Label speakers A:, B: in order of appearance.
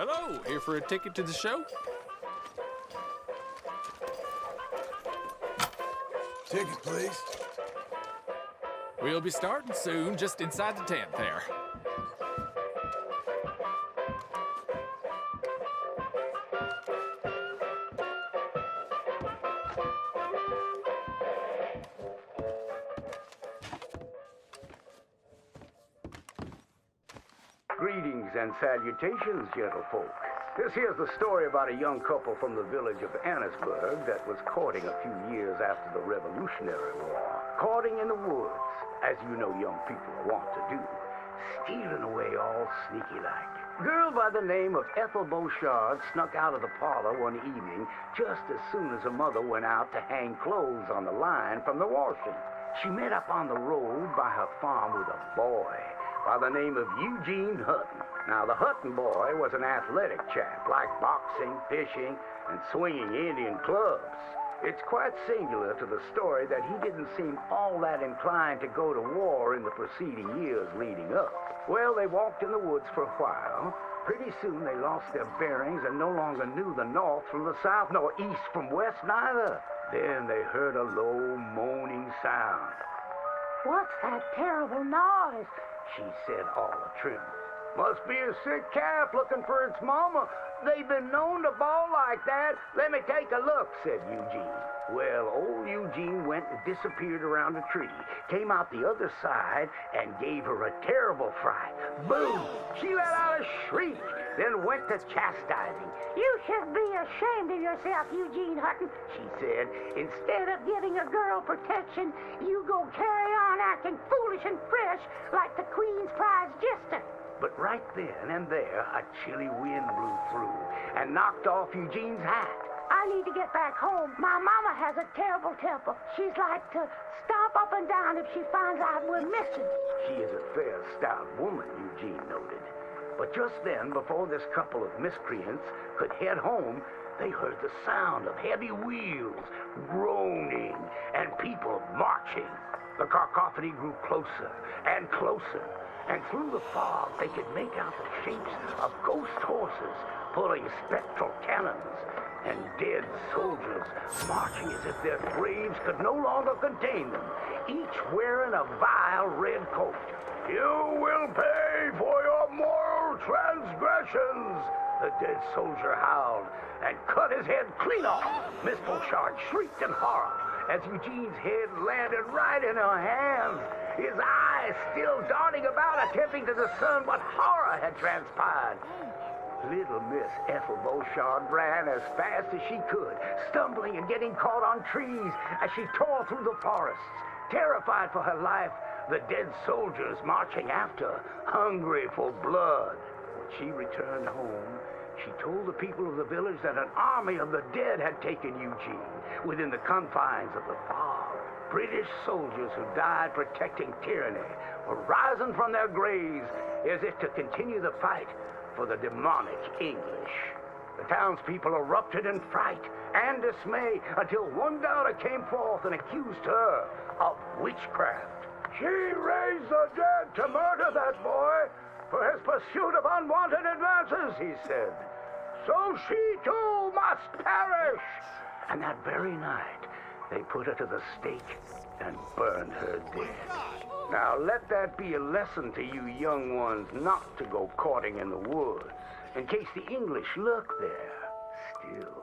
A: Hello, here for a ticket to the show?
B: Ticket, please.
A: We'll be starting soon, just inside the tent there.
C: Greetings and salutations, gentlefolk. This here's the story about a young couple from the village of Annisburg that was courting a few years after the Revolutionary War. Courting in the woods, as you know young people want to do. Stealing away all sneaky-like. Girl by the name of Ethel Beauchard snuck out of the parlor one evening just as soon as her mother went out to hang clothes on the line from the washing. She met up on the road by her farm with a boy by the name of Eugene Hutton. Now, the Hutton boy was an athletic chap, liked boxing, fishing, and swinging Indian clubs. It's quite singular to the story that he didn't seem all that inclined to go to war in the preceding years leading up. Well, they walked in the woods for a while. Pretty soon they lost their bearings and no longer knew the north from the south, nor east from west neither. Then they heard a low moaning sound.
D: What's that terrible noise?
C: She said all the truth. Must be a sick calf looking for its mama. They've been known to bawl like that. Let me take a look, said Eugene. Well, old Eugene went and disappeared around a tree, came out the other side, and gave her a terrible fright. Boom! She let out a shriek, then went to chastising.
D: You should be ashamed of yourself, Eugene Hutton, she said. Instead of giving a girl protection, you go carry on acting foolish and fresh like the Queen's prize jester.
C: But right then and there, a chilly wind blew through and knocked off Eugene's hat.
D: I need to get back home. My mama has a terrible temper. She's like to stomp up and down if she finds out we're missing.
C: She is a fair, stout woman, Eugene noted. But just then, before this couple of miscreants could head home, they heard the sound of heavy wheels, groaning, and people marching. The cacophony grew closer and closer, and through the fog they could make out the shapes of ghost horses pulling spectral cannons, and dead soldiers marching as if their graves could no longer contain them, each wearing a vile red coat. You will pay for your moral transgressions, the dead soldier howled, and cut his head clean off. Miss Beauchard shrieked in horror as Eugene's head landed right in her hands, his eyes still darting about, attempting to discern what horror had transpired. Little Miss Ethel Beauchard ran as fast as she could, stumbling and getting caught on trees as she tore through the forests, terrified for her life, the dead soldiers marching after, hungry for blood. When she returned home, she told the people of the village that an army of the dead had taken Eugene within the confines of the fog. British soldiers who died protecting tyranny were rising from their graves as if to continue the fight for the demonic English. The townspeople erupted in fright and dismay until one doubter came forth and accused her of witchcraft. She raised the dead to murder that boy for his pursuit of unwanted advances, he said. So she too must perish. And that very night, they put her to the stake and burned her dead. Now let that be a lesson to you young ones not to go courting in the woods, in case the English lurk there still.